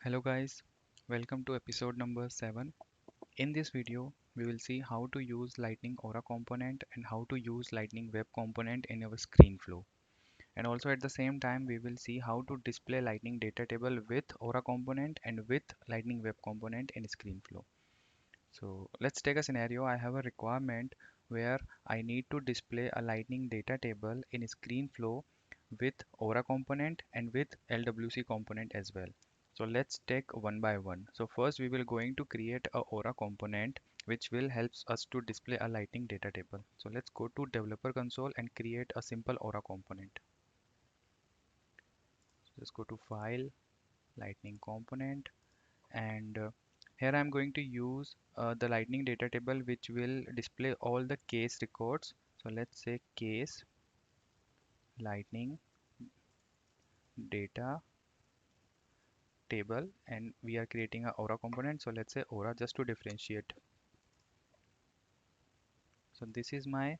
Hello guys, welcome to episode number 7. In this video, we will see how to use Lightning Aura component and how to use Lightning Web component in our screen flow. And also at the same time, we will see how to display Lightning data table with Aura component and with Lightning Web component in screen flow. So let's take a scenario. I have a requirement where I need to display a Lightning data table in screen flow with Aura component and with LWC component as well. So let's take one by one. So first we will going to create a Aura component which will helps us to display a Lightning data table. So let's go to developer console and create a simple Aura component. So just go to file, Lightning component, and here I'm going to use the Lightning data table which will display all the case records. So let's say case Lightning data table, and we are creating a Aura component. So let's say Aura just to differentiate. So this is my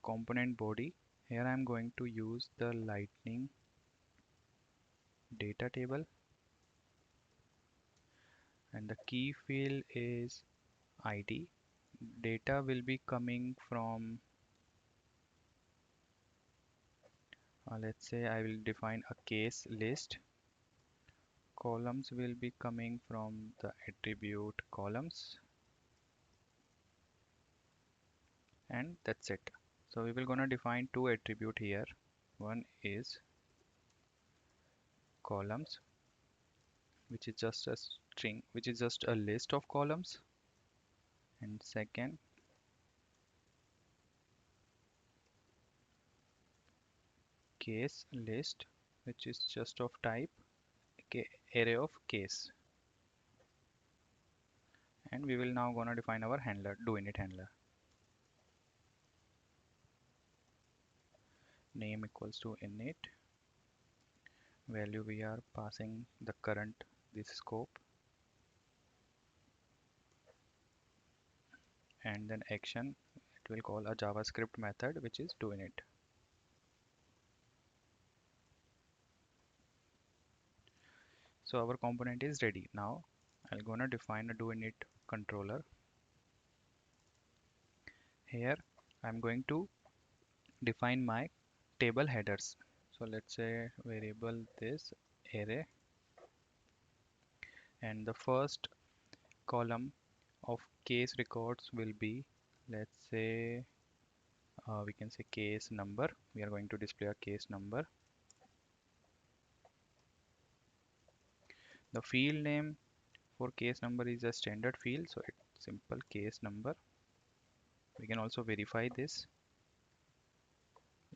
component body. Here I'm going to use the Lightning data table, and the key field is ID. Data will be coming from let's say I will define a case list. Columns will be coming from the attribute columns, and that's it. So we will gonna define two attribute here. One is columns, which is just a string, which is just a list of columns, and second case list, which is just of type array of case. And we will now gonna define our handler, doInit handler. Name equals to init, value we are passing the current this scope, and then action it will call a JavaScript method which is doInit. So our component is ready. Now I'm gonna define a doInit controller. Here I'm going to define my table headers. So let's say variable this array, and the first column of case records will be, let's say we can say case number. We are going to display a case number. The field name for case number is a standard field, so it's simple case number. We can also verify this.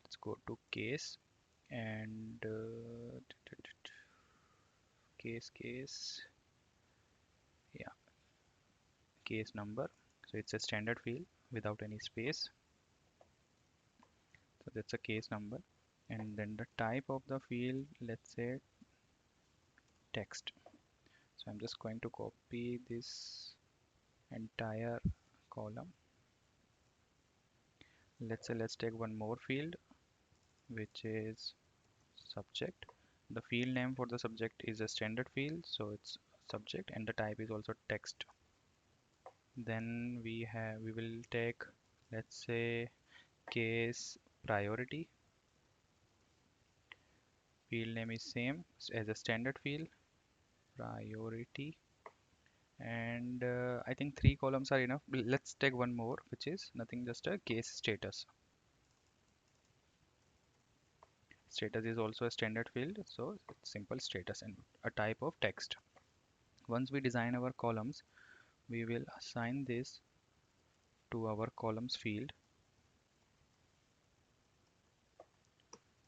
Let's go to case and case, yeah, case number. So it's a standard field without any space. So that's a case number, and then the type of the field, let's say text. So I'm just going to copy this entire column. Let's take one more field which is subject. The field name for the subject is a standard field, so it's subject, and the type is also text. Then we will take, let's say, case priority. Field name is same as a standard field, priority, and I think 3 columns are enough. Let's take one more which is nothing, just a case status. Status is also a standard field, so it's simple status and a type of text. Once we design our columns, we will assign this to our columns field,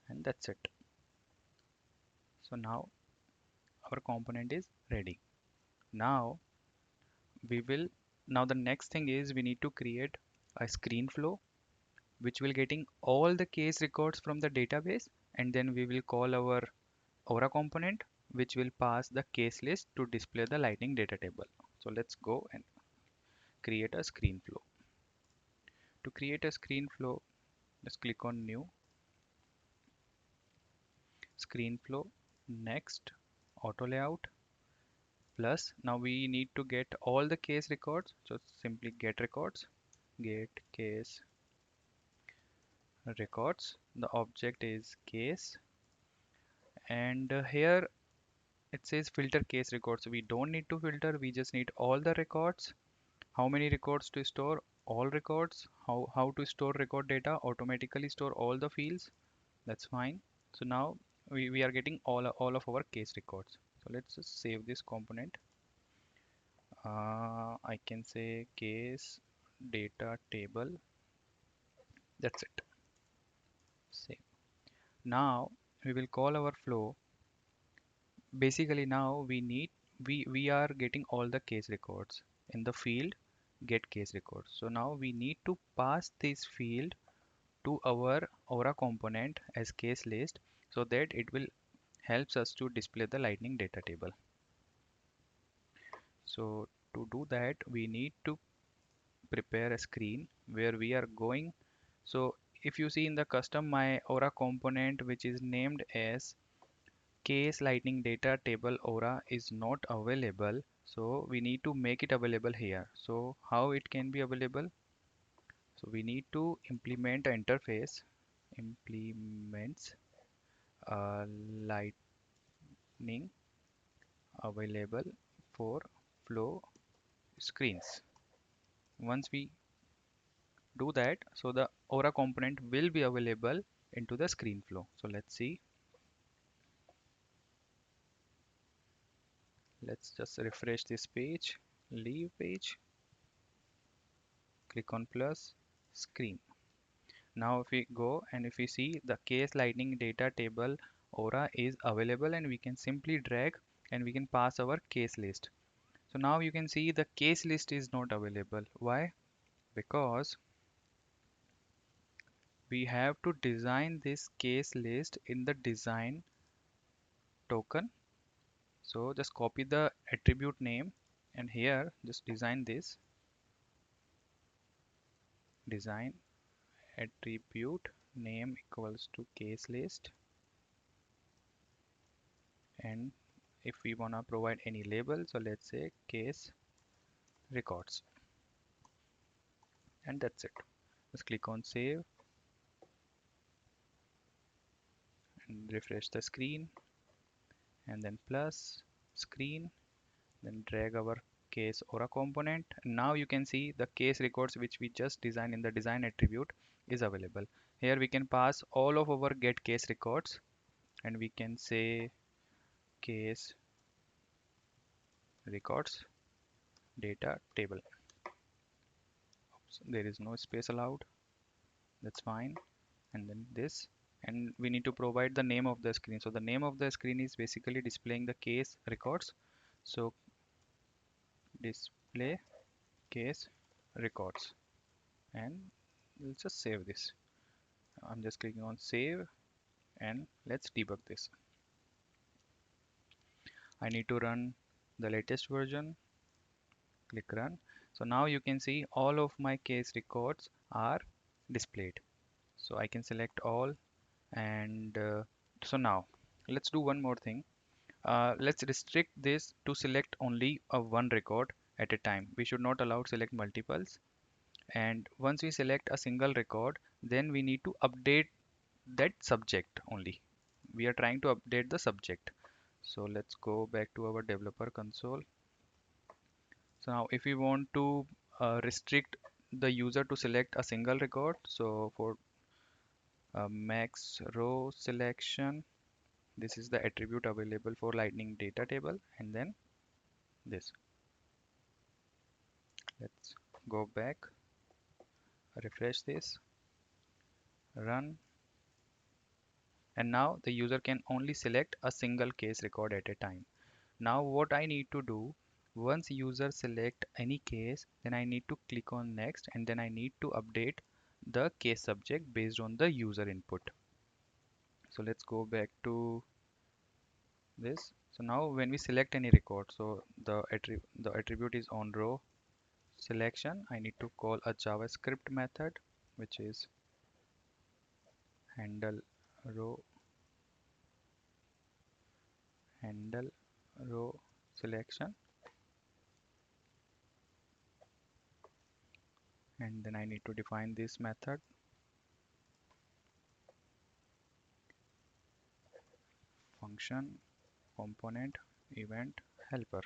and that's it. So now our component is ready. Now we will now the next thing is we need to create a screen flow which will getting all the case records from the database, and then we will call our Aura component which will pass the case list to display the Lightning data table. So let's go and create a screen flow. To create a screen flow, just click on new, screen flow, next, auto layout, plus now we need to get all the case records, so simply get records, get case records. The object is case, and here it says filter case records. We don't need to filter, we just need all the records. How many records to store? All records. How to store record data? Automatically store all the fields. That's fine. So now we are getting all of our case records. So let's just save this component. I can say case data table. That's it. Save. Now we will call our flow. Basically now we are getting all the case records in the field get case records. So now we need to pass this field to our Aura component as case list so that it will helps us to display the lightning data table. So to do that we need to prepare a screen where we are going. So if you see in the custom my Aura component which is named as case lightning data table Aura is not available, so we need to make it available here. So how it can be available? So we need to implement an interface implements lightning available for flow screens. Once we do that, so the Aura component will be available into the screen flow. So let's see. Let's just refresh this page, leave page, click on plus screen. Now if we go and if we see the case lightning data table Aura is available, and we can simply drag and we can pass our case list. So now you can see the case list is not available. Why? Because we have to design this case list in the design token. So just copy the attribute name and here just design this design attribute name equals to case list, and if we want to provide any label, so let's say case records, and that's it. Just click on save and refresh the screen, and then plus screen, then drag our case Aura component. Now you can see the case records which we just designed in the design attribute is available. Here we can pass all of our get case records, and we can say case records data table. Oops, there is no space allowed, that's fine. And then this, and we need to provide the name of the screen. So the name of the screen is basically displaying the case records. So display case records, and we'll just save this. I'm just clicking on save, and let's debug this. I need to run the latest version, click run. So now you can see all of my case records are displayed. So I can select all, and so now let's do one more thing. Let's restrict this to select only a one record at a time. We should not allow select multiples. And once we select a single record, then we need to update that subject only. We are trying to update the subject. So let's go back to our developer console. So now if we want to restrict the user to select a single record, so for max row selection, this is the attribute available for lightning data table, and then this. Let's go back, refresh this, run, and now the user can only select a single case record at a time. Now what I need to do, once user select any case, then I need to click on next, and then I need to update the case subject based on the user input. So let's go back to this. So now when we select any record, so the attribute is on row selection. I need to call a JavaScript method which is handle row handle row selection, and then I need to define this method function component event helper,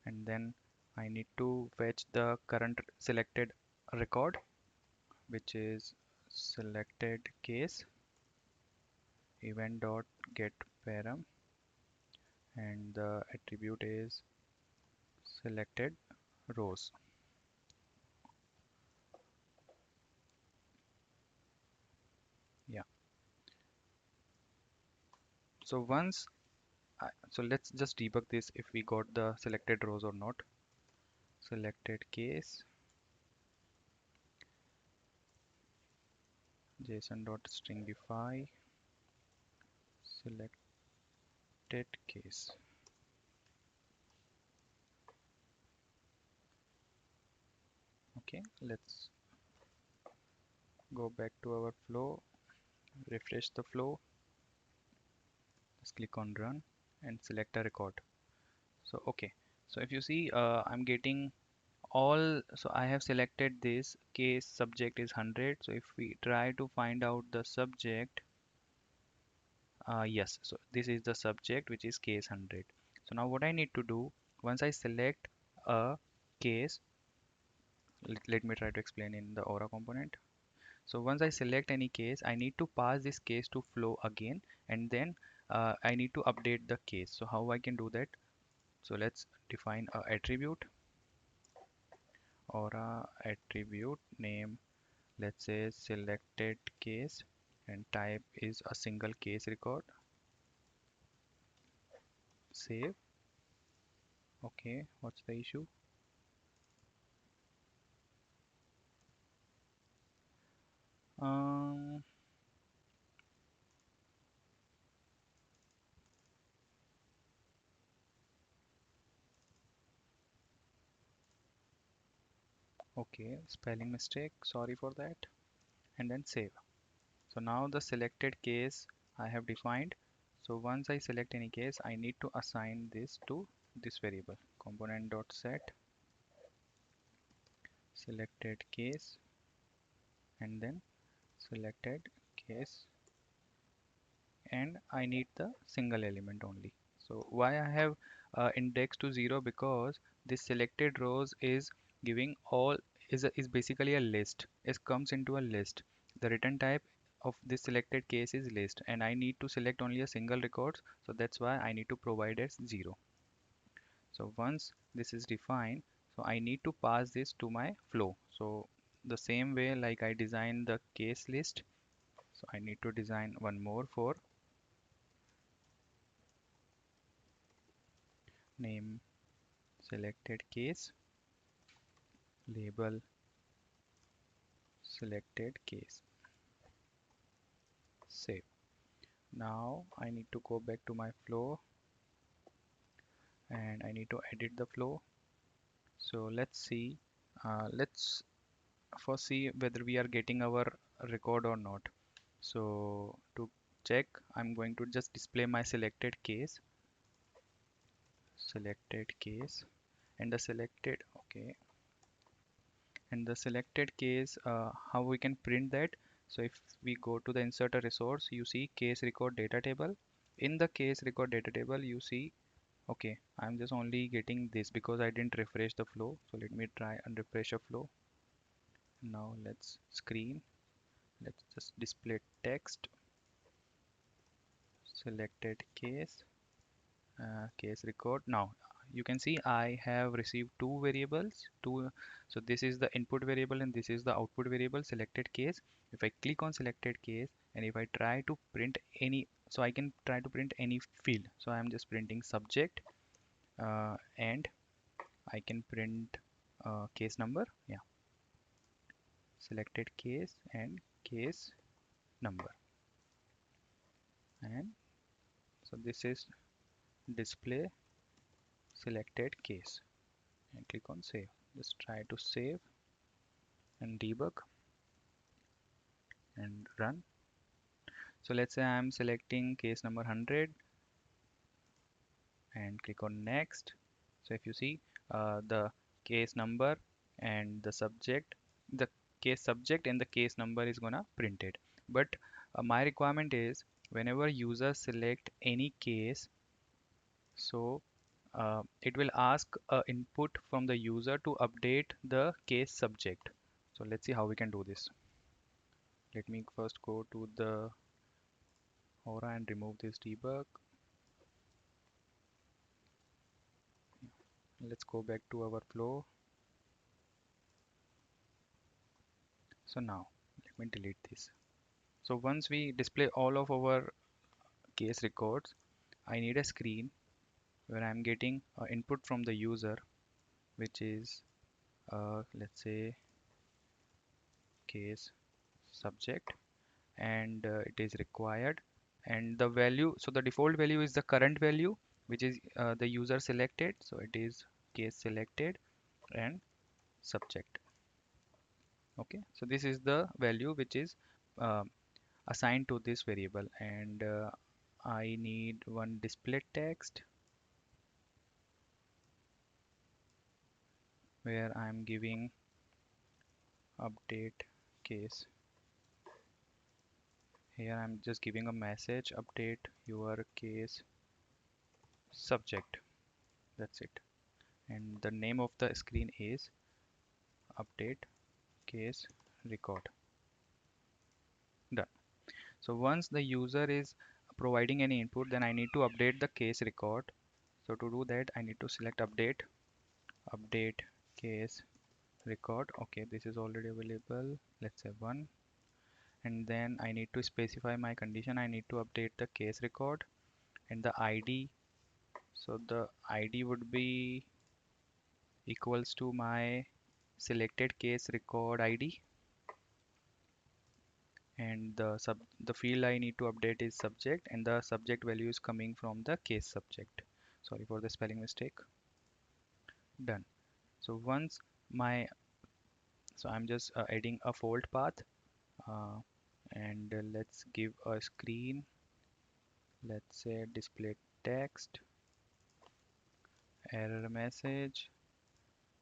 and then I need to fetch the current selected record, which is selected case event dot get param, and the attribute is selected rows. Yeah, so so let's just debug this if we got the selected rows or not. Selected case json dot stringify selected case. Okay, let's go back to our flow, refresh the flow, just click on run and select a record. So okay, so if you see, I'm getting all, so I have selected this case subject is 100. So if we try to find out the subject, yes, so this is the subject, which is case 100. So now what I need to do, once I select a case, let me try to explain in the aura component. So once I select any case, I need to pass this case to flow again, and then I need to update the case. So how I can do that? So let's define a attribute, aura attribute name, let's say selected case, and type is a single case record. Save. Okay, what's the issue? Um, okay, spelling mistake, sorry for that. And then save. So now the selected case I have defined. So once I select any case, I need to assign this to this variable component dot set selected case, and then selected case, and I need the single element only. So why I have index to 0? Because this selected rows is giving all, is basically a list. It comes into a list. The return type of this selected case is list, and I need to select only a single record, so that's why I need to provide as 0. So once this is defined, so I need to pass this to my flow. So the same way like I design the case list, so I need to design one more for name selected case, label selected case, save. Now I need to go back to my flow and I need to edit the flow. So let's see, let's first see whether we are getting our record or not. So to check, I'm going to just display my selected case, and the selected, okay, and the selected case, how we can print that. So if we go to the insert a resource, you see case record data table. In the case record data table, you see, okay, I'm just only getting this because I didn't refresh the flow. So let me try and refresh a flow. Now let's screen, let's just display text selected case, case record. Now you can see I have received two variables, so this is the input variable and this is the output variable selected case. If I click on selected case and if I try to print any, so I can try to print any field. So I am just printing subject, and I can print case number, yeah, selected case and case number, and so this is display selected case, and click on save. Just try to save and debug and run. So let's say I'm selecting case number 100, and click on next. So if you see the case number and the case subject and the case number is gonna printed. But my requirement is whenever user select any case, so it will ask input from the user to update the case subject. So let's see how we can do this. Let me first go to the Aura and remove this debug. Let's go back to our flow. So now let me delete this. So once we display all of our case records, I need a screen where I'm getting input from the user, which is let's say case subject, and it is required, and the value, so the default value is the current value, which is the user selected, so it is case selected and subject. Okay, so this is the value which is uh, assigned to this variable, and I need one display text where I'm giving update case. Here I'm just giving a message, update your case subject. That's it. And the name of the screen is update case record. Done. So once the user is providing any input, then I need to update the case record. So to do that, I need to select update case record. Okay, this is already available. Let's say 1. And then I need to specify my condition. I need to update the case record and the ID. So the ID would be equals to my selected case record ID, and the field I need to update is subject, and the subject value is coming from the case subject. Sorry for the spelling mistake. Done. So once my so I'm just adding a fold path, uh, and let's give a screen, let's say display text error message,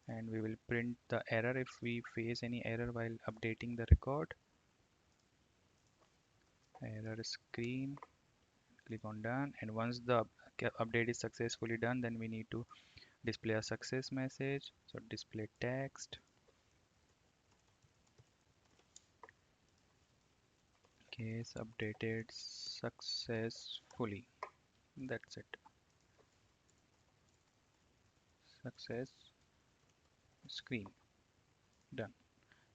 and we will print the error if we face any error while updating the record. Error screen, click on done, and once the update is successfully done, then we need to display a success message. So display text case updated successfully. That's it. Success screen. Done.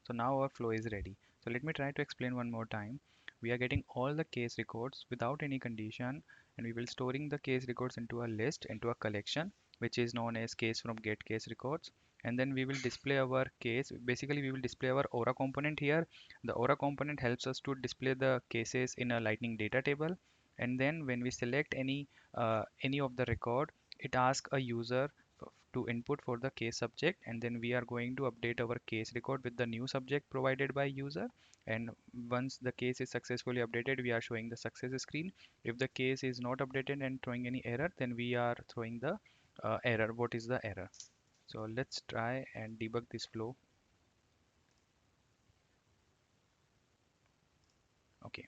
So now our flow is ready. So let me try to explain one more time. We are getting all the case records without any condition, and we will storing the case records into a list, into a collection, which is known as case from get case records. And then we will display our case. Basically, we will display our Aura component here. The Aura component helps us to display the cases in a Lightning data table. And then when we select any of the record, it asks a user to input for the case subject, and then we are going to update our case record with the new subject provided by user. And once the case is successfully updated, we are showing the success screen. If the case is not updated and throwing any error, then we are throwing the error, what is the error. So let's try and debug this flow. Okay,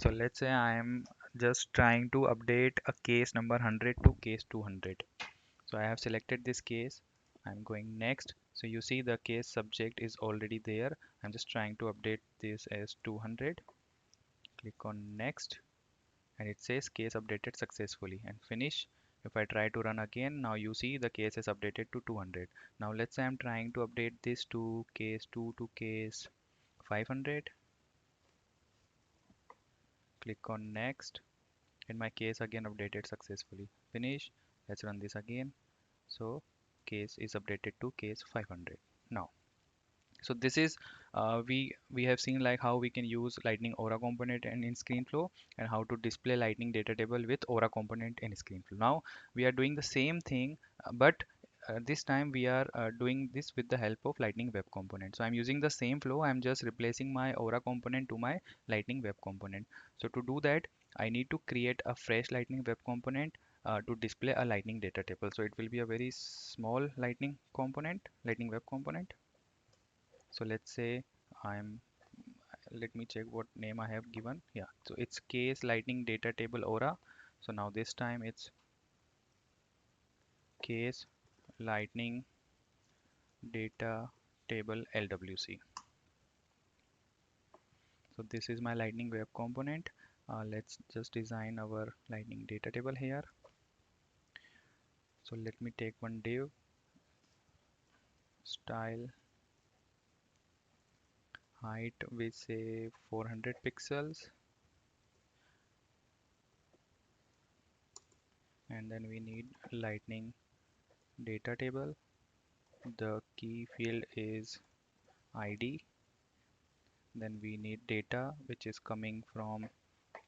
so let's say I am just trying to update a case number 100 to case 200. So I have selected this case. I'm going next. So you see the case subject is already there. I'm just trying to update this as 200. Click on next, and it says case updated successfully, and finish. If I try to run again, now you see the case is updated to 200. Now let's say I'm trying to update this to case 2 to case 500. Click on next, and my case again updated successfully. Finish. Let's run this again. So case is updated to case 500 now. So this is we have seen like how we can use Lightning Aura component and in ScreenFlow, and how to display Lightning data table with Aura component in ScreenFlow. Now we are doing the same thing, but this time we are doing this with the help of Lightning Web Component. So I'm using the same flow. I'm just replacing my Aura component to my Lightning Web Component. So to do that, I need to create a fresh Lightning Web Component. to display a lightning data table. So it will be a very small lightning component, lightning web component. So let's say I'm let me check what name I have given. Yeah, so it's case lightning data table aura. So now this time it's case lightning data table LWC. So this is my lightning web component. Let's just design our lightning data table here. So let me take one div, style, height, we say 400 pixels, and then we need lightning data table. The key field is ID. Then we need data, which is coming from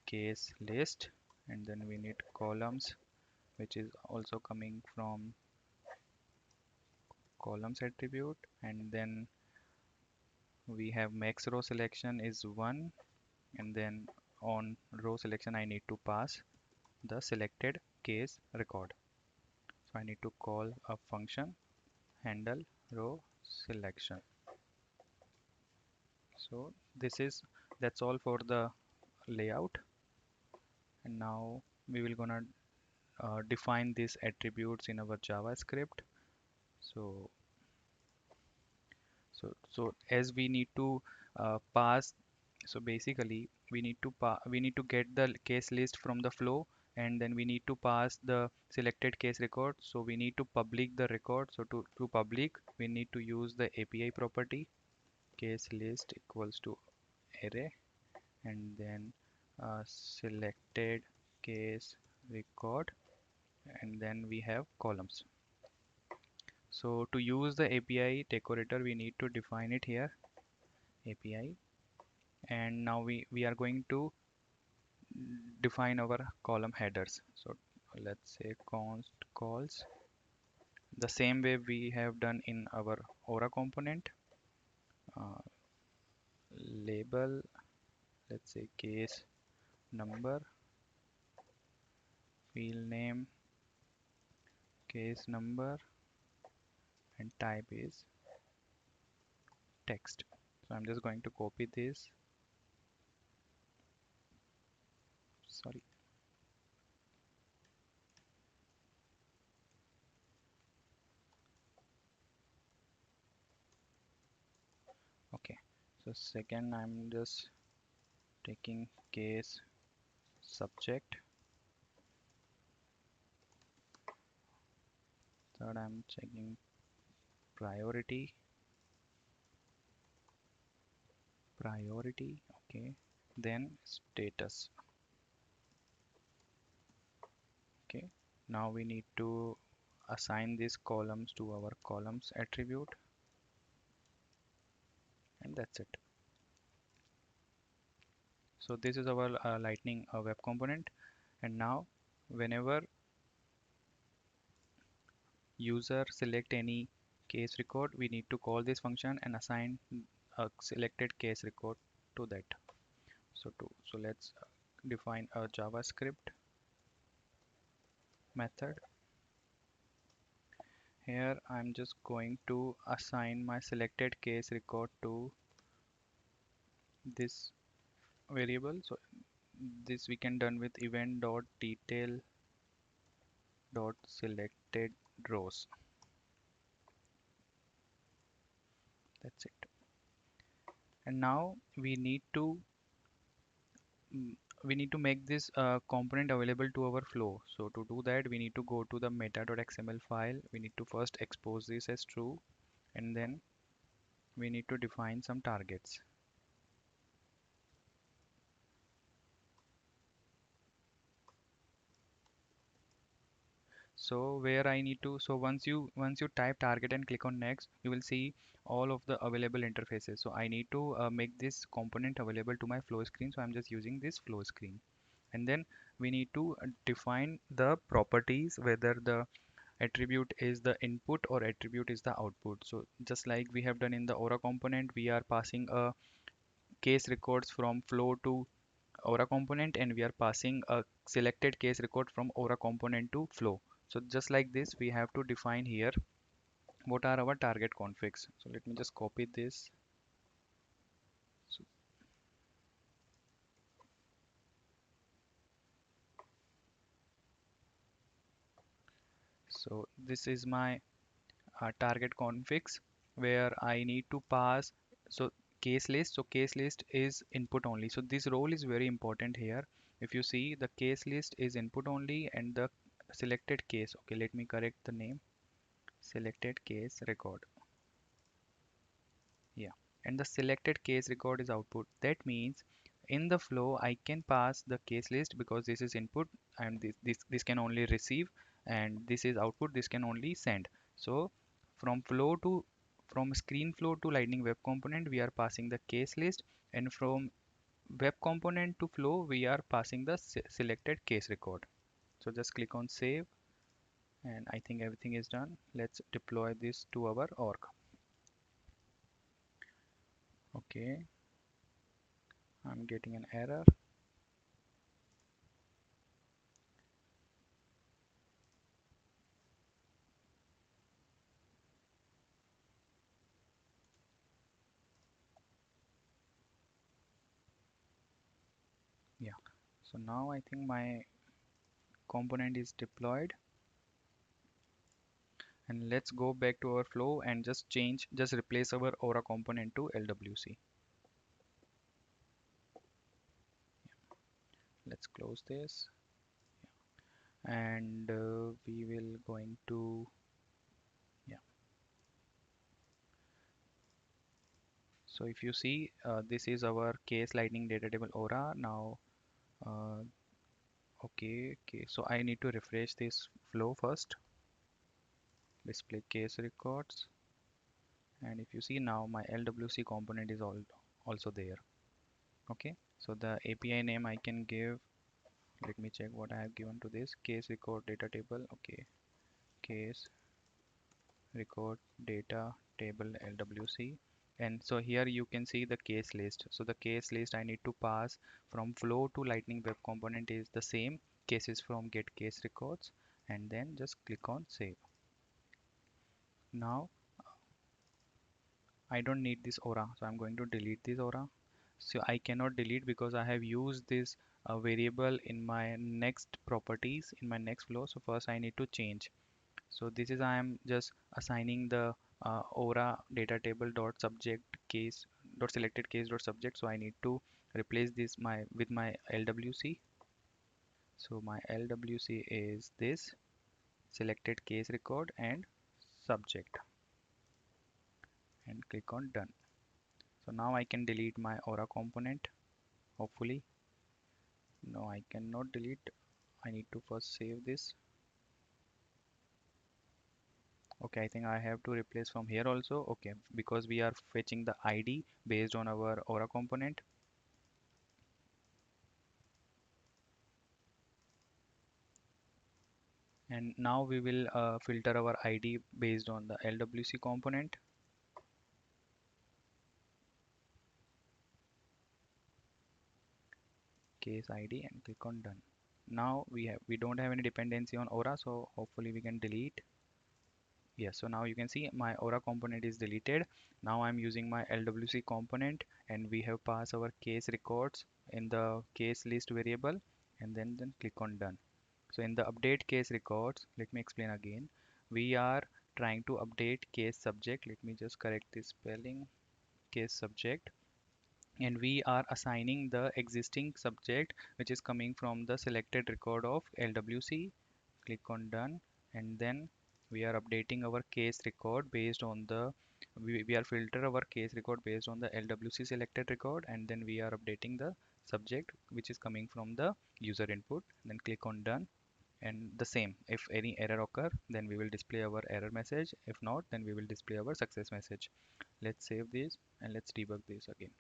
case list, and then we need columns, which is also coming from columns attribute, and then we have max row selection is 1, and then on row selection I need to pass the selected case record. So I need to call a function handle row selection. So that's all for the layout, and now we will gonna define these attributes in our JavaScript. So so as we need to pass, so basically we need to get the case list from the flow, and then we need to pass the selected case record. So we need to public the record. So to public, we need to use the API property case list equals to array, and then selected case record, and then we have columns. So to use the API decorator, we need to define it here, API, and now we are going to define our column headers. So let's say const calls the same way we have done in our Aura component. uh, Label, let's say case number, field name case number, and type is text. So I'm just going to copy this, sorry. Okay, so second I'm just taking case subject. Third I'm checking priority, okay, then status. Okay, now we need to assign these columns to our columns attribute, and that's it. So this is our lightning web component, and now whenever user select any case record, we need to call this function and assign a selected case record to that. So let's define a JavaScript method. Here I'm just going to assign my selected case record to this variable. So this we can done with event dot detail dot selected rows. That's it. And now mm, we need to make this component available to our flow. So to do that, we need to go to the meta.xml file. We need to first expose this as true, and then we need to define some targets. So where I need to, so once you type target and click on next, you will see all of the available interfaces. So I need to make this component available to my flow screen. So I'm just using this flow screen, and then we need to define the properties, whether the attribute is the input or attribute is the output. So just like we have done in the Aura component, we are passing a case records from flow to Aura component and we are passing a selected case record from Aura component to flow. So just like this, we have to define here what are our target configs. So let me just copy this. So, so this is my target configs where I need to pass so case list. So case list is input only. So this role is very important here. If you see, the case list is input only and the selected case. Okay, let me correct the name. Selected case record. Yeah, and the selected case record is output. That means in the flow I can pass the case list because this is input and this can only receive, and this is output, this can only send. So from flow to from screen flow to lightning web component we are passing the case list, and from web component to flow we are passing the selected case record. So just click on save, and I think everything is done. Let's deploy this to our org. Okay, I'm getting an error. Yeah, so now I think my component is deployed, and let's go back to our flow and just replace our Aura component to LWC. Let's close this, and we will going to, yeah. So if you see, this is our case lightning data table Aura now. uh, okay, so I need to refresh this flow first, display case records, and if you see now my LWC component is also there. Okay, so the API name I can give, let me check what I have given to this case record data table. Okay, case record data table LWC, and so here you can see the case list. So the case list I need to pass from flow to lightning web component is the same cases from get case records, and then just click on save. Now I don't need this aura, so I'm going to delete this aura. So I cannot delete because I have used this variable in my next properties in my next flow. So first I need to change. So this is I am just assigning the aura data table dot subject case dot selected case dot subject. So I need to replace this my with my LWC. So my LWC is this selected case record and subject, and click on done. So now I can delete my aura component, hopefully. No, I cannot delete. I need to first save this. Okay, I think I have to replace from here also. Okay, because we are fetching the ID based on our Aura component. And now we will filter our ID based on the LWC component. Case ID and click on done. Now we don't have any dependency on Aura, so hopefully we can delete. Yes, so now you can see my Aura component is deleted. Now I'm using my LWC component, and we have passed our case records in the case list variable, and then click on done. So in the update case records, let me explain again. We are trying to update case subject. Let me just correct this spelling. Case subject, and we are assigning the existing subject which is coming from the selected record of LWC. Click on done, and then we are updating our case record based on the we are filter our case record based on the LWC selected record, and then we are updating the subject which is coming from the user input. Then click on done, and the same, if any error occur then we will display our error message. If not, then we will display our success message. Let's save this and let's debug this again.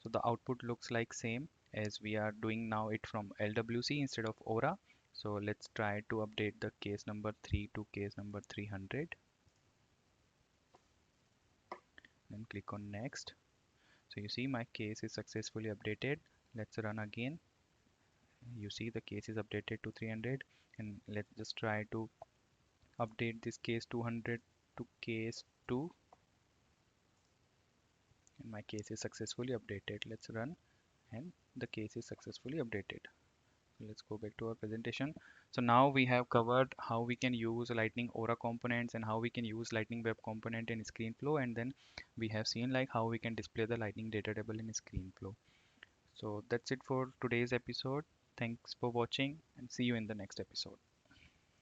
So the output looks like same as we are doing now it from LWC instead of Aura. So let's try to update the case number 3 to case number 300. Then click on next. So you see my case is successfully updated. Let's run again. You see the case is updated to 300, and let's just try to update this case 200 to case 2, and my case is successfully updated. Let's run, and the case is successfully updated. Let's go back to our presentation. So now we have covered how we can use Lightning Aura components and how we can use Lightning Web component in ScreenFlow, and then we have seen like how we can display the Lightning data table in ScreenFlow. So that's it for today's episode. Thanks for watching and see you in the next episode.